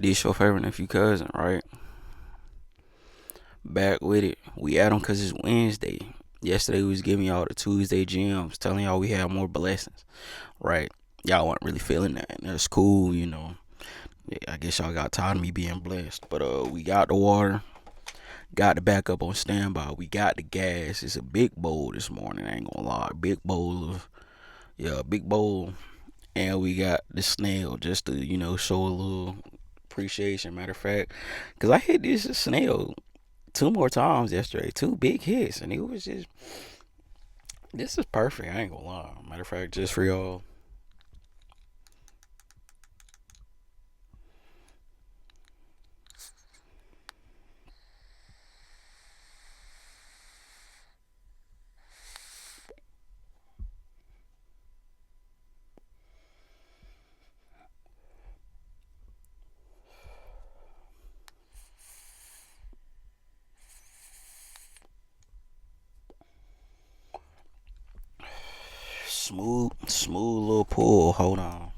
This your favorite nephew cousin, right? Back with it. We at 'em cause it's Wednesday. Yesterday we was giving y'all the Tuesday gems, telling y'all we had more blessings, right? Y'all weren't really feeling that. And that's cool. Yeah, I guess y'all got tired of me being blessed. But we got the water, got the backup on standby. We got the gas. It's a big bowl this morning. I ain't gonna lie, big bowl of big bowl. And we got the snail just to show a little appreciation. Matter of fact, cause I hit this snail two more times yesterday, two big hits, and it was just this is perfect. I ain't gonna lie. Matter of fact, just for y'all, smooth little pull. Hold on,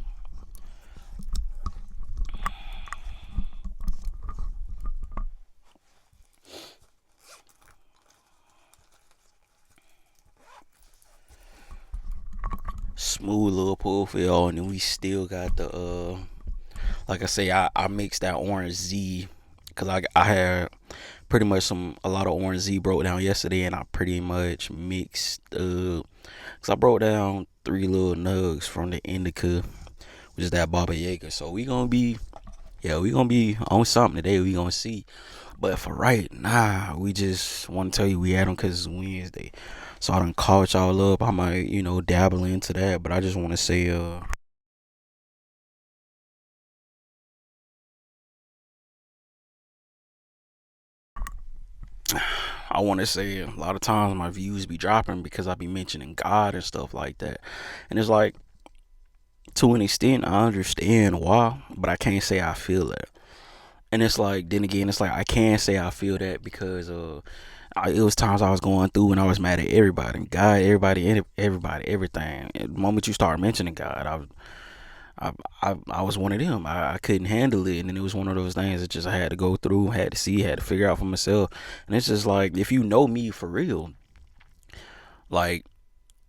smooth little pull for y'all, and then we still got the like I say, I mixed that orange Z because I had pretty much a lot of orange Z broke down yesterday, and I pretty much mixed because I broke down three little nugs from the indica, which is that Baba Yaga. So we gonna be on something today. We gonna see. But for right now, we just want to tell you we at them because it's Wednesday. So I done caught y'all up. I might dabble into that, but I just want to say I want to say a lot of times my views be dropping because I be mentioning God and stuff like that, and it's like to an extent I understand why, but I can't say I feel it. And it's like, then again, it's like I can say I feel that because it was times I was going through and I was mad at everybody, God, everybody, everything. And the moment you start mentioning God, I was one of them. I couldn't handle it, and then it was one of those things that just I had to go through, had to see, had to figure out for myself. And it's just like if you know me for real, like,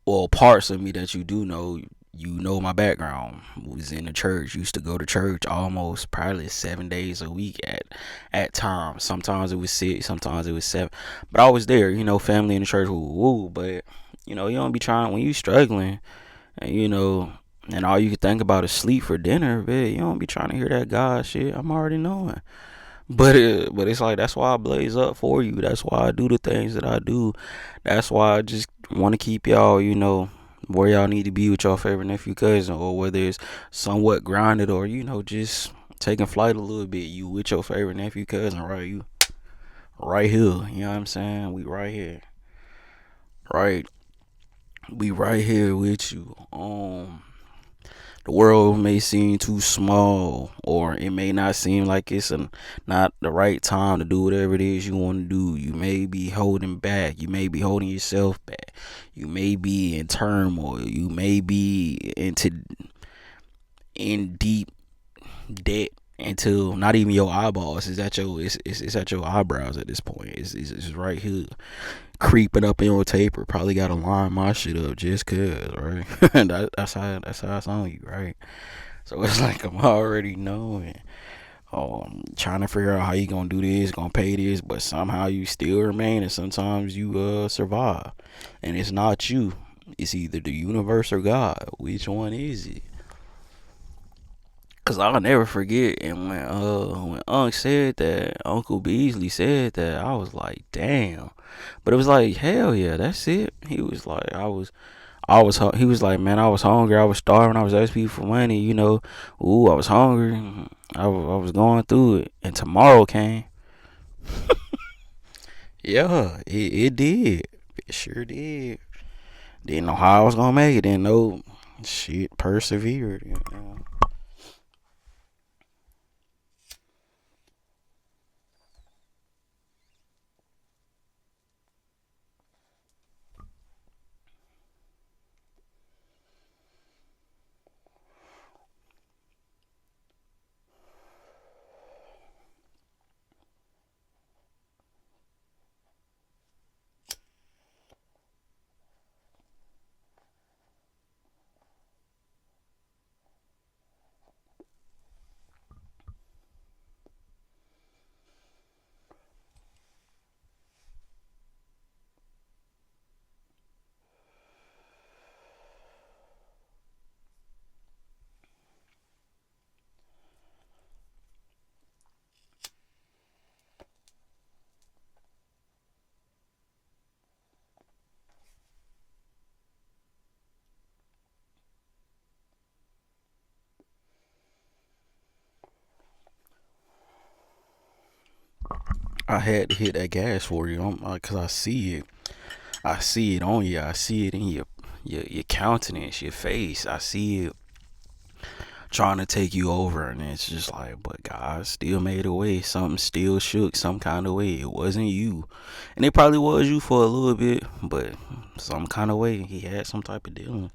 well, parts of me that you do know, you know my background was in the church. Used to go to church almost probably 7 days a week at times. Sometimes it was six, sometimes it was seven. But I was there, family in the church, woo woo. But you don't be trying when you struggling, and and all you can think about is sleep for dinner. But you don't be trying to hear that God shit. I'm already knowing. But it's like that's why I blaze up for you. That's why I do the things that I do. That's why I just want to keep y'all, where y'all need to be with your favorite nephew cousin, or whether it's somewhat grounded or just taking flight a little bit. You with your favorite nephew cousin, right? You right here. You know what I'm saying? We right here, right? We right here with you. The world may seem too small, or it may not seem like not the right time to do whatever it is you want to do. You may be holding back. You may be holding yourself back. You may be in turmoil. You may be in deep debt until not even your eyeballs is at it's at your eyebrows at this point. It's right here creeping up in your taper. Probably gotta line my shit up just cause, right? That's how it's on you, right? So it's like I'm already knowing. Trying to figure out how you gonna do this, gonna pay this, but somehow you still remain, and sometimes you survive. And it's not you. It's either the universe or God. Which one is it? Cause I'll never forget, and when Unc said that, Uncle Beasley said that, I was like, damn. But it was like, hell yeah, that's it. He was like, he was like, man, I was hungry, I was starving, I was asking people for money, ooh, I was hungry, I was going through it, and tomorrow came. Yeah, it did, it sure did. Didn't know how I was gonna make it, didn't know, shit, persevered. I had to hit that gas for you, cause I see it on you. I see it in your countenance, your face. I see it trying to take you over, and it's just like, but God still made a way. Something still shook some kind of way. It wasn't you, and it probably was you for a little bit, but some kind of way He had some type of dealing,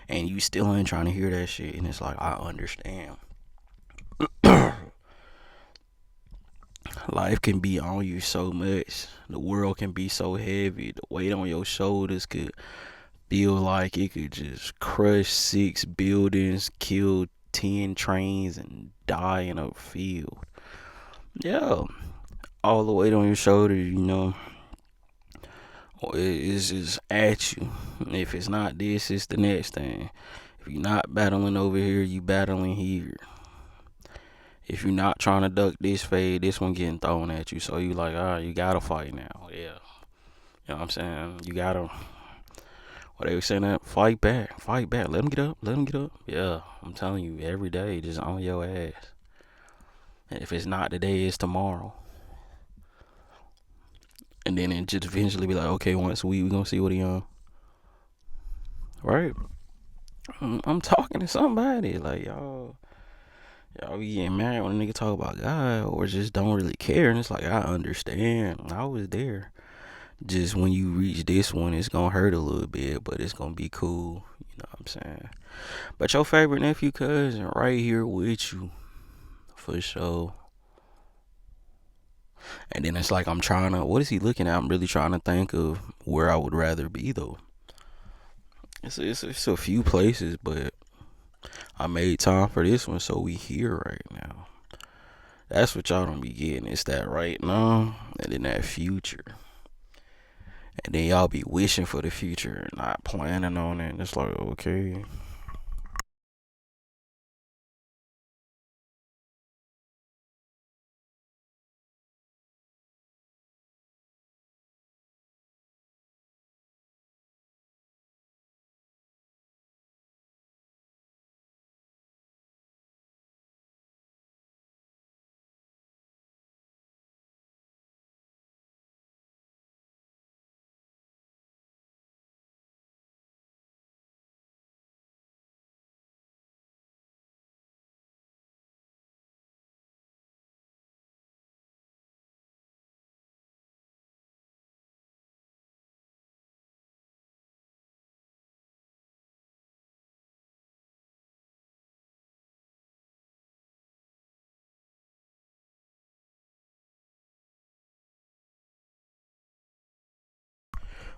and you still ain't trying to hear that shit. And it's like, I understand. Life can be on you so much. The world can be so heavy. The weight on your shoulders could feel like it could just crush 6 buildings, kill 10 trains, and die in a field. Yeah, all the weight on your shoulders, it's just at you. If it's not this, it's the next thing. If you're not battling over here, you battling here. If you're not trying to duck this fade, this one getting thrown at you. So you like, you gotta fight now. Yeah. You know what I'm saying? You gotta, what they were saying, that fight back, fight back. Let them get up, let them get up. Yeah, I'm telling you, every day, just on your ass. And if it's not today, it's tomorrow. And then it just eventually be like, okay, once a week, we gonna see what he on. Right? I'm talking to somebody. Like, y'all be getting mad when a nigga talk about God or just don't really care. And it's like, I understand. I was there. Just when you reach this one, it's gonna hurt a little bit, but it's gonna be cool. You know what I'm saying? But your favorite nephew, cousin, right here with you, for sure. And then it's like, I'm trying to, what is he looking at? I'm really trying to think of where I would rather be, though. It's a few places, but I made time for this one, so we here right now. That's what y'all don't be getting. It's that right now, and then that future. And then y'all be wishing for the future, not planning on it. And it's like, okay.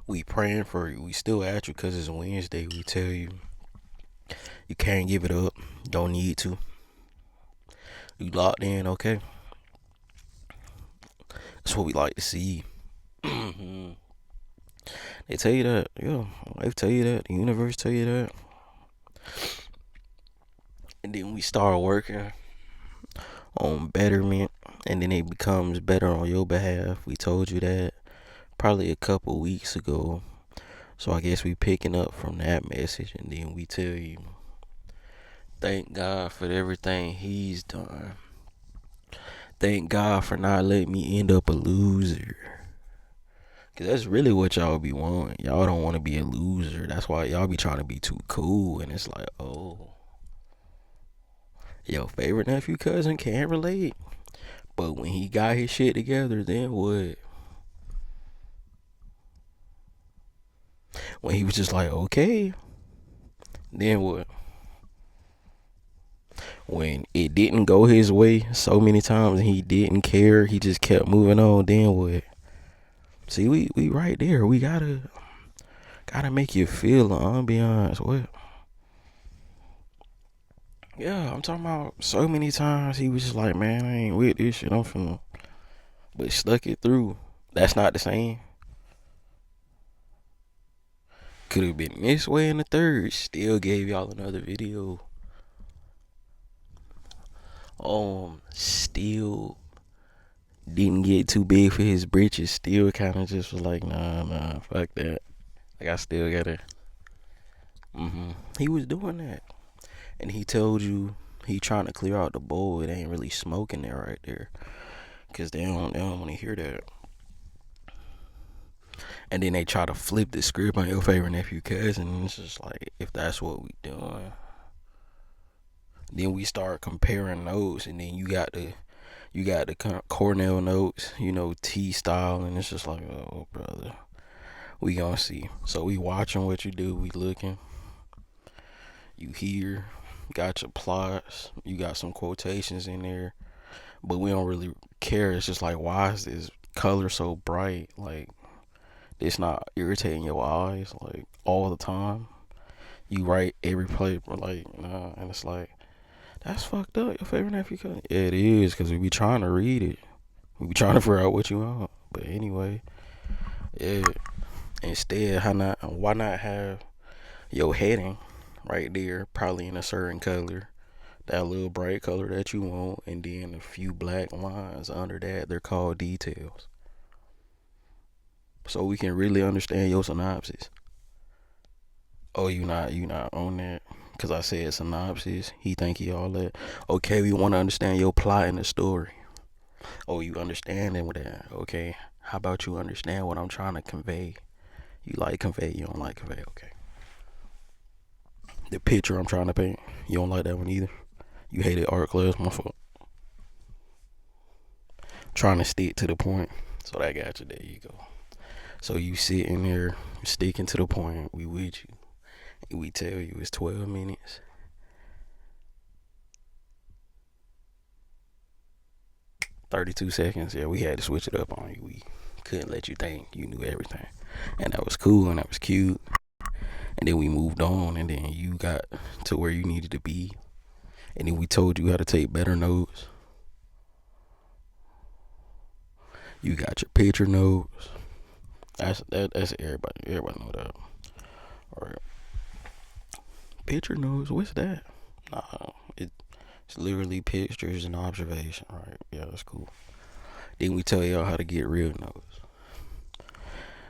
We praying for you. We still at you because it's Wednesday. We tell you, you can't give it up. Don't need to. You locked in, okay? That's what we like to see. They tell you that, yeah. They tell you that. The universe tell you that. And then we start working on betterment, and then it becomes better on your behalf. We told you that probably a couple weeks ago. So I guess we picking up from that message, and then we tell you, thank God for everything He's done. Thank God for not letting me end up a loser. Cause that's really what y'all be wanting. Y'all don't want to be a loser. That's why y'all be trying to be too cool. And it's like, oh, your favorite nephew cousin can't relate. But when he got his shit together, then what? When he was just like, okay, then what? When it didn't go his way so many times and he didn't care, he just kept moving on, then what? See, we right there. We gotta make you feel the ambiance. What? Yeah, I'm talking about so many times he was just like, man, I ain't with this shit. I'm finna, but stuck it through. That's not the same. Could have been this way in the third. Still gave y'all another video. Still didn't get too big for his britches. Still kind of just was like, nah, fuck that. Like I still gotta. He was doing that, and he told you he trying to clear out the bowl. It ain't really smoking there right there. because they don't want to hear that. And then they try to flip the script on your favorite nephew cousin. And it's just like, if that's what we doing, then we start comparing notes, and then you got the Cornell notes, T style, and it's just like, oh brother, we gonna see. So we watching what you do, we looking, you hear, got your plots, you got some quotations in there, but we don't really care. It's just like, why is this color so bright? Like, it's not irritating your eyes like all the time. You write every paper like, nah, and it's like, that's fucked up. Your favorite nephew cousin. Yeah, it is, because we be trying to read it. We be trying to figure out what you want. But anyway, yeah. Instead, why not have your heading right there, probably in a certain color, that little bright color that you want, and then a few black lines under that. They're called details. So we can really understand your synopsis. Oh, you not on that? Cause I said synopsis. He think he all that. Okay, we want to understand your plot in the story. Oh, you understand it with that? Okay. How about you understand what I'm trying to convey? You like convey, you don't like convey. Okay. The picture I'm trying to paint, you don't like that one either. You hated art class, my fault. Trying to stick to the point. So that got you. There you go. So you sitting there sticking to the point. We with you. We tell you it's 12 minutes. 32 seconds. Yeah, we had to switch it up on you. We couldn't let you think you knew everything. And that was cool and that was cute. And then we moved on, and then you got to where you needed to be. And then we told you how to take better notes. You got your picture notes. That's everybody. Everybody know that. All right. Picture notes. What's that? Nah, it's literally pictures and observation. Right? Yeah, that's cool. Then we tell y'all how to get real notes.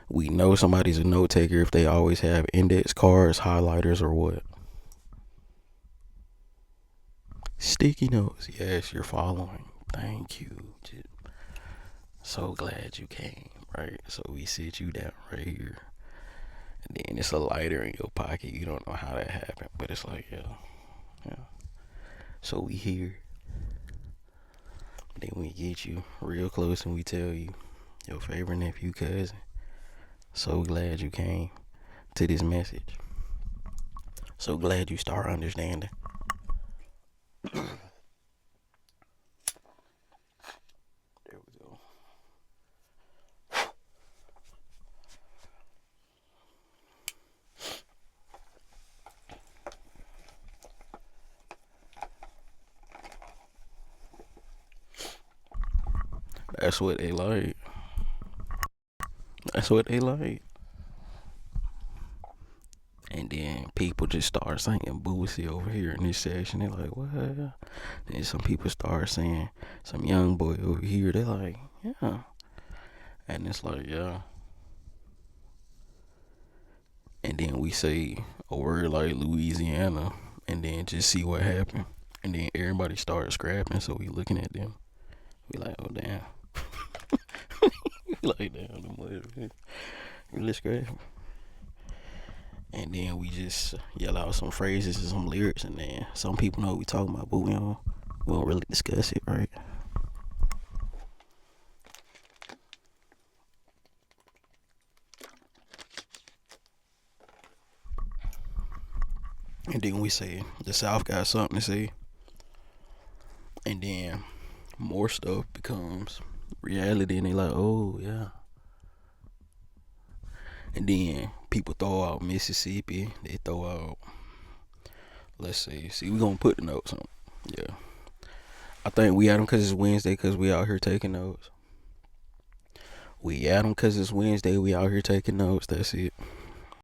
We know somebody's a note taker if they always have index cards, highlighters, or what? Sticky notes. Yes, you're following. Thank you. So glad you came. Right? So we sit you down right here. And then it's a lighter in your pocket. You don't know how that happened, but it's like, yeah. So we here. Then we get you real close and we tell you your favorite nephew cousin. So glad you came to this message. So glad you start understanding. There we go. That's what they like. That's what they like. And then people just start singing Boosie over here in this section. They're like, what? Then some people start saying, some young boy over here. They're like, yeah. And it's like, yeah. And then we say a word like Louisiana, and then just see what happened. And then everybody starts scrapping, so we looking at them. We like, oh damn. We like, damn, the mother really scrapping. And then we just yell out some phrases and some lyrics, and then some people know what we talking about, but we don't really discuss it, right? And then we say the South got something to say, and then more stuff becomes reality, and they like, oh yeah. And then people throw out Mississippi. They throw out, let's see, we gonna put the notes on. Yeah, I think we had them because it's Wednesday, because we out here taking notes. We had them because it's Wednesday. We out here taking notes. That's it.